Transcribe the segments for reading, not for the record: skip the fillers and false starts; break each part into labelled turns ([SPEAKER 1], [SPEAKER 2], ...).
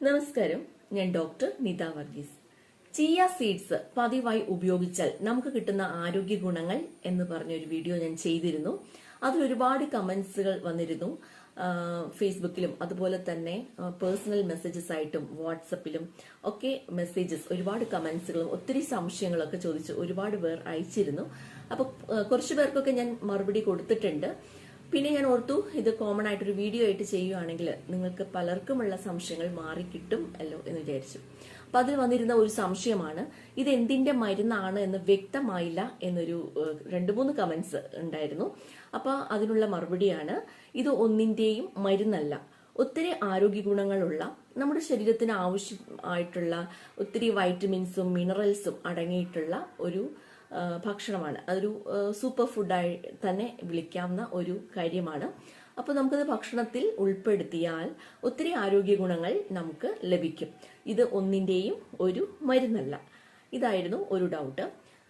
[SPEAKER 1] നമസ്കാരം, ഞാൻ doctor Nita Varghese. Chia seeds പതിവായി ഉപയോഗിച്ചാൽ നമുക്ക് കിട്ടുന്ന ആരോഗ്യ ഗുണങ്ങൾ എന്ന് പറഞ്ഞൊരു വീഡിയോ ഞാൻ ചെയ്തിരുന്നു. അതിൽ ഒരുപാട് കമന്റ്സുകൾ വന്നിരുന്നു. ഫേസ്ബുക്കിലും അതുപോലെ തന്നെ പേഴ്സണൽ മെസ്സേജസ് ആയിട്ടും വാട്സപ്പിലും ഒക്കെ ഒരുപാട് കമന്റ്സുകളും ഒത്തിരി സംശയങ്ങളൊക്കെ ചോദിച്ച് ഒരുപാട് പേർ അയച്ചിരുന്നു. അപ്പൊ കുറച്ചു പേർക്കൊക്കെ ഞാൻ മറുപടി കൊടുത്തിട്ടുണ്ട്. പിന്നെ ഞാൻ ഓർത്തു ഇത് കോമൺ ആയിട്ടൊരു വീഡിയോ ആയിട്ട് ചെയ്യുകയാണെങ്കിൽ നിങ്ങൾക്ക് പലർക്കുമുള്ള സംശയങ്ങൾ മാറിക്കിട്ടും അല്ലോ എന്ന് വിചാരിച്ചു. അപ്പൊ അതിൽ വന്നിരുന്ന ഒരു സംശയമാണ്, ഇത് എന്തിന്റെ മരുന്നാണ് എന്ന് വ്യക്തമായില്ല എന്നൊരു 2-3 കമന്റ്സ് ഉണ്ടായിരുന്നു. അപ്പൊ അതിനുള്ള മറുപടിയാണ്, ഇത് ഒന്നിന്റെയും മരുന്നല്ല. ഒത്തിരി ആരോഗ്യ ഗുണങ്ങളുള്ള നമ്മുടെ ശരീരത്തിന് ആവശ്യമായിട്ടുള്ള ഒത്തിരി വൈറ്റമിൻസും മിനറൽസും അടങ്ങിയിട്ടുള്ള ഒരു ഭക്ഷണമാണ്. അതൊരു സൂപ്പർ ഫുഡായി തന്നെ വിളിക്കാവുന്ന ഒരു കാര്യമാണ്. അപ്പോൾ നമുക്കത് ഭക്ഷണത്തിൽ ഉൾപ്പെടുത്തിയാൽ ഒത്തിരി ആരോഗ്യ ഗുണങ്ങൾ നമുക്ക് ലഭിക്കും. ഇത് ഒന്നിന്റെയും ഒരു മരുന്നല്ല. ഇതായിരുന്നു ഒരു ഡൗട്ട്.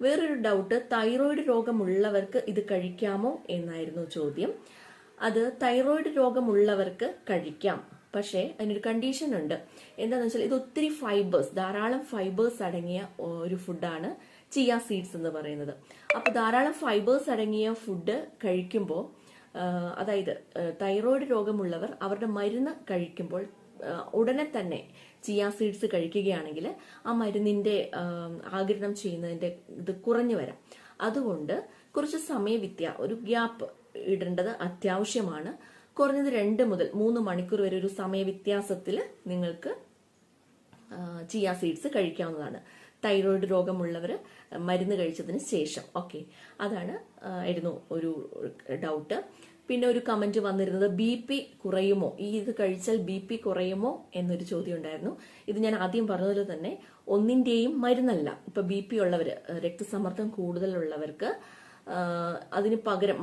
[SPEAKER 1] വേറൊരു ഡൗട്ട്, തൈറോയിഡ് രോഗമുള്ളവർക്ക് ഇത് കഴിക്കാമോ എന്നായിരുന്നു ചോദ്യം. അത് തൈറോയിഡ് രോഗമുള്ളവർക്ക് കഴിക്കാം, പക്ഷേ അതിനൊരു കണ്ടീഷൻ ഉണ്ട്. എന്താണെന്ന് വെച്ചാൽ ഇത് ഒത്തിരി ധാരാളം ഫൈബേഴ്സ് അടങ്ങിയ ഒരു ഫുഡാണ് ചിയ സീഡ്സ് എന്ന് പറയുന്നത്. അപ്പൊ ധാരാളം ഫൈബേഴ്സ് അടങ്ങിയ ഫുഡ് കഴിക്കുമ്പോൾ, അതായത് തൈറോയിഡ് രോഗമുള്ളവർ അവരുടെ മരുന്ന് കഴിക്കുമ്പോൾ ഉടനെ തന്നെ ചിയ സീഡ്സ് കഴിക്കുകയാണെങ്കിൽ ആ മരുന്നിന്റെ ആഗിരണം ചെയ്യുന്നതിന്റെ ഇത് കുറഞ്ഞു വരാം. അതുകൊണ്ട് കുറച്ച് ഒരു ഗ്യാപ്പ് ഇടേണ്ടത് അത്യാവശ്യമാണ്. കുറഞ്ഞത് 2 മുതൽ 3 മണിക്കൂർ വരെ ഒരു സമയവ്യത്യാസത്തിൽ നിങ്ങൾക്ക് ചിയ സീഡ്സ് കഴിക്കാവുന്നതാണ്, തൈറോയിഡ് രോഗമുള്ളവർ മരുന്ന് കഴിച്ചതിന് ശേഷം. ഓക്കെ, ആയിരുന്നു ഒരു ഡൗട്ട്. പിന്നെ ഒരു കമന്റ് വന്നിരുന്നത്, BP കുറയുമോ, ഇത് കഴിച്ചാൽ BP കുറയുമോ എന്നൊരു ചോദ്യം ഉണ്ടായിരുന്നു. ഇത് ഞാൻ ആദ്യം പറഞ്ഞതുപോലെ തന്നെ ഒന്നിന്റെയും മരുന്നല്ല. ഇപ്പൊ BP ഉള്ളവര്, രക്തസമ്മർദ്ദം കൂടുതലുള്ളവർക്ക്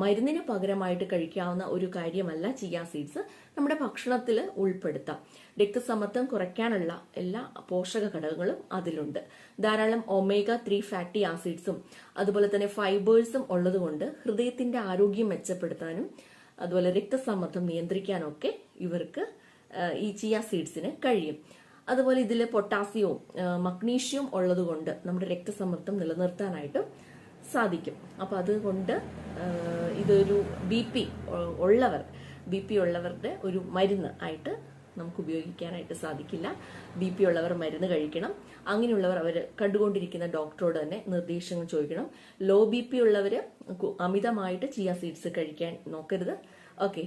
[SPEAKER 1] മരുന്നിന് പകരമായിട്ട് കഴിക്കാവുന്ന ഒരു കാര്യമല്ല ചിയ സീഡ്സ്. നമ്മുടെ ഭക്ഷണത്തിൽ ഉൾപ്പെടുത്താം. രക്തസമ്മർദ്ദം കുറയ്ക്കാനുള്ള എല്ലാ പോഷക ഘടകങ്ങളും അതിലുണ്ട്. ധാരാളം omega-3 ഫാറ്റി ആസിഡ്സും അതുപോലെ തന്നെ ഫൈബേഴ്സും ഉള്ളതുകൊണ്ട് ഹൃദയത്തിന്റെ ആരോഗ്യം മെച്ചപ്പെടുത്താനും അതുപോലെ രക്തസമ്മർദ്ദം നിയന്ത്രിക്കാനൊക്കെ ഇവർക്ക് ഈ ചിയ സീഡ്സിന് കഴിയും. അതുപോലെ ഇതിൽ പൊട്ടാസ്യവും മഗ്നീഷ്യവും ഉള്ളതുകൊണ്ട് നമ്മുടെ രക്തസമ്മർദ്ദം നിലനിർത്താനായിട്ടും സാധിക്കും. അപ്പൊ അതുകൊണ്ട് ഇതൊരു BP ഉള്ളവരുടെ ഒരു മരുന്ന് ആയിട്ട് നമുക്ക് ഉപയോഗിക്കാനായിട്ട് സാധിക്കില്ല. BP ഉള്ളവർ മരുന്ന് കഴിക്കണം. അങ്ങനെയുള്ളവർ അവർ കണ്ടുകൊണ്ടിരിക്കുന്ന ഡോക്ടറോട് തന്നെ നിർദ്ദേശങ്ങൾ ചോദിക്കണം. ലോ BP ഉള്ളവര് അമിതമായിട്ട് ചിയ സീഡ്സ് കഴിക്കാൻ നോക്കരുത്. ഓക്കെ.